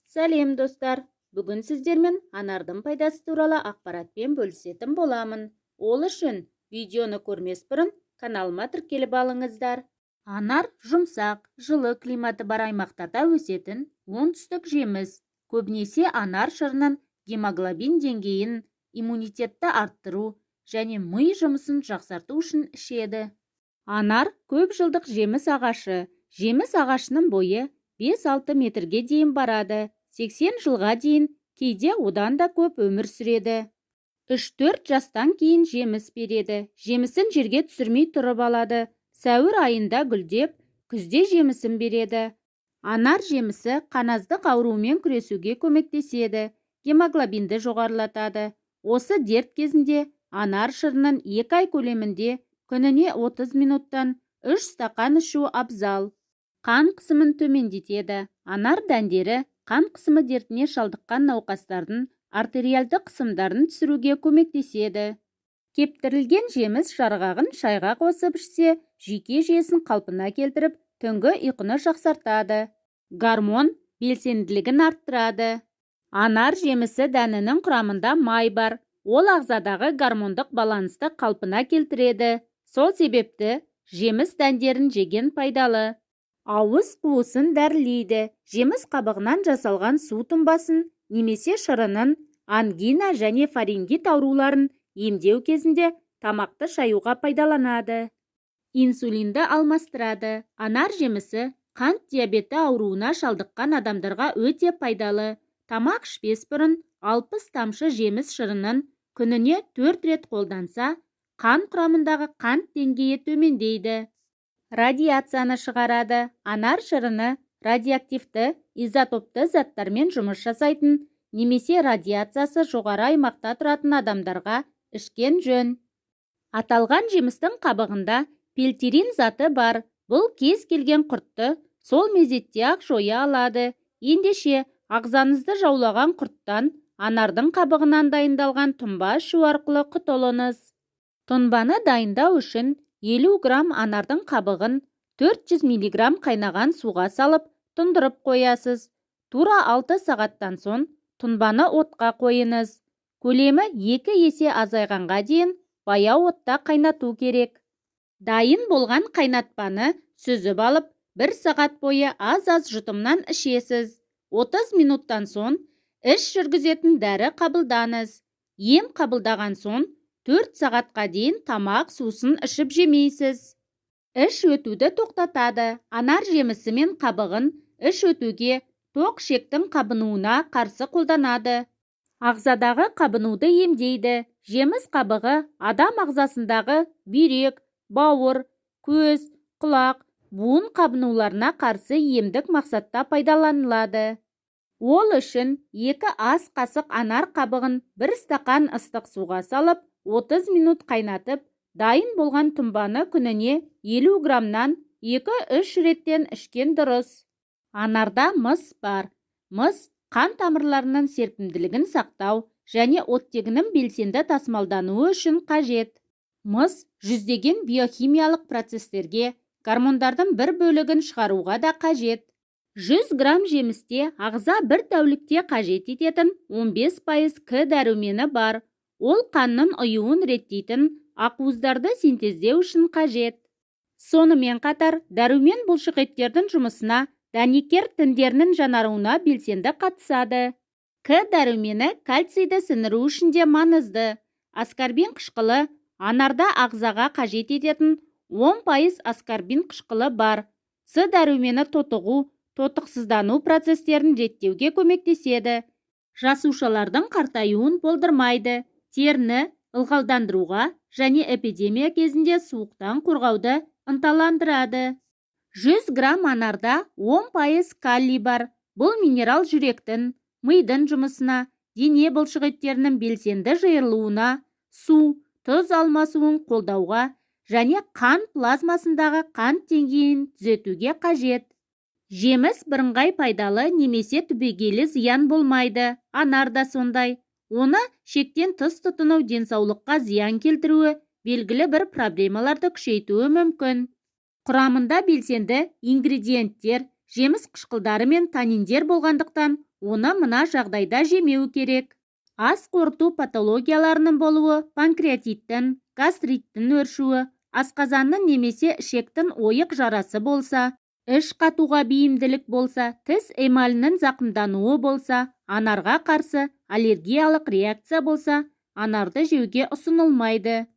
Сәлем достар! Бүгін сіздермен анардың пайдасы туралы ақпаратпен бөлісетін боламын. Ол үшін видеоны көрмес бұрын каналыма тіркеліп алыңыздар. Анар жұмсақ, жылы климаты бар аймақтарда өсетін оңтүстік жеміс. Көбінесе анар шырынын гемоглобин деңгейін, иммунитетті арттыру және ми жұмысын жақсарту үшін ішеді. Анар көп жылдық жеміс ағашы. Жеміс ағашының бойы 5-6 метрге дейін барады. 80 жылға дейін, кейде одан да көп өмір сүреді. 3-4 жастан кейін жеміс береді. Жемісін жерге түсірмей тұрып алады. Сәуір айында гүлдеп, күзде жемісін береді. Анар жемісі қаназдық ауруымен күресуге көмектеседі. Гемоглобинді жоғарылатады. Осы дерт кезінде анар шырынын 2 ай көлемінде күніне 30 минуттан 3 стақан ішу абзал. Қан қысымын төмендетеді. Анар дәндері қан қысымы дертіне шалдыққан науқастардың артериалды қысымдарын түсіруге көмектеседі. Кептірілген жеміс жарғағын шайға қосып ішсе, жүйке жүйесін қалпына келтіріп, түнгі ұйқыны жақсартады. Гормон белсенділігін арттырады. Анар жемісі дәнінің құрамында май бар. Ол ағзадағы гормондық балансты қалпына келтіреді. Сол себепті жеміс дәндерін жеген пайдалы. Ауыз қуысын дәрілейді. Жеміс қабығынан жасалған су тұнбасын немесе шырынын, ангина және фарингит ауруларын емдеу кезінде тамақты шаюға пайдаланады. Инсулинді алмастырады. Анар жемісі қант диабеті ауруына шалдыққан адамдарға өте пайдалы. Тамақ ішпес бұрын 60 тамшы жеміс шырынын күніне 4 рет қолданса, қан құрамындағы қант деңгейі төмендейді. Радиацияны шығарады. Анар шырыны радиоактивті, изотопты заттармен жұмыс жасайтын, немесе радиациясы жоғары аймақта тұратын адамдарға ішкен жөн. Аталған жемістің қабығында пелтерин заты бар. Бұл кез келген құртты сол мезетте-ақ жоя алады. Ендеше, ағзаңызды жаулаған құрттан анардың қабығынан дайындалған тұнба ішу арқылы құтылыңыз. Тұнбаны дайындау үшін 50 грамм анардың қабығын 400 мг қайнаған суға салып, тұндырып қоясыз. Тура 6 сағаттан соң тұнбаны отқа қойыңыз. Көлемі 2 есе азайғанға дейін баяу отта қайнату керек. Дайын болған қайнатпаны сүзіп алып, 1 сағат бойы аз-аз жұтымнан ішесіз. 30 минуттан соң іш жүргізетін дәрі қабылдаңыз. Ем қабылдаған соң 4 сағатқа дейін тамақ сусын ішіп жемейсіз. Іш өтуді тоқтатады. Анар жемісі мен қабығын іш өтуге, тоқ ішектің қабынуына қарсы қолданады. Ағзадағы қабынуды емдейді. Жеміс қабығы адам ағзасындағы бүйрек, бауыр, көз, құлақ, буын қабынуларына қарсы емдік мақсатта пайдаланылады. Ол үшін 2 ас қасық анар қабығын 1 стақан ыстық суға салып, 30 минут қайнатып, дайын болған тұнбаны күніне 50 граммнан 2-3 реттен ішкен дұрыс. Анарда мыс бар. Мыс қан тамырларының серпімділігін сақтау және оттегінің белсенді тасымалдануы үшін қажет. Мыс жүздеген биохимиялық процестерге, гормондардың бір бөлігін шығаруға да қажет. 100 грамм жемісте ағза бір тәулікте қажет ететін 15% К дәрумені бар. Ол қанның ұюын реттейтін ақуыздарды синтездеу үшін қажет. Сонымен қатар, дәрумен бұлшықеттердің жұмысына, дәнекер тіндерінің жанаруына белсенді қатысады. К дәрумені кальцийді сіңіру үшін де маңызды. Аскорбин қышқылы анарда ағзаға қажет ететін 10% аскорбин қышқылы бар. С дәрумені тотығу, тотықсыздану процестерін реттеуге көмектеседі. Жасушалардың қартаюын болдырмайды. Теріні ылғалдандыруға және эпидемия кезінде суықтан қорғауды ынталандырады. 100 грамм анарда 10% калий бар. Бұл минерал жүректің, мидың жұмысына, дене бұлшықеттерінің белсенді жиырылуына, су, тұз алмасуын қолдауға және қан плазмасындағы қант деңгейін түзетуге қажет. Жеміс бірыңғай пайдалы немесе түбегейлі зиян болмайды. Анар да сондай. Оны шектен тыс тұтыну денсаулыққа зиян келтіруі, белгілі бір проблемаларды күшейтуі мүмкін. Құрамында белсенді ингредиенттер, жеміс қышқылдары мен таниндер болғандықтан, оны мына жағдайда жемеу керек. Ас қорыту патологияларының болуы, панкреатиттің, гастриттің өршуі, асқазанның немесе ішектің ойық жарасы болса, іш қатуға бейімділік болса, тіс эмалінің зақымдануы болса, анарға қарсы аллергиялық реакция болса, анарды жеуге ұсынылмайды.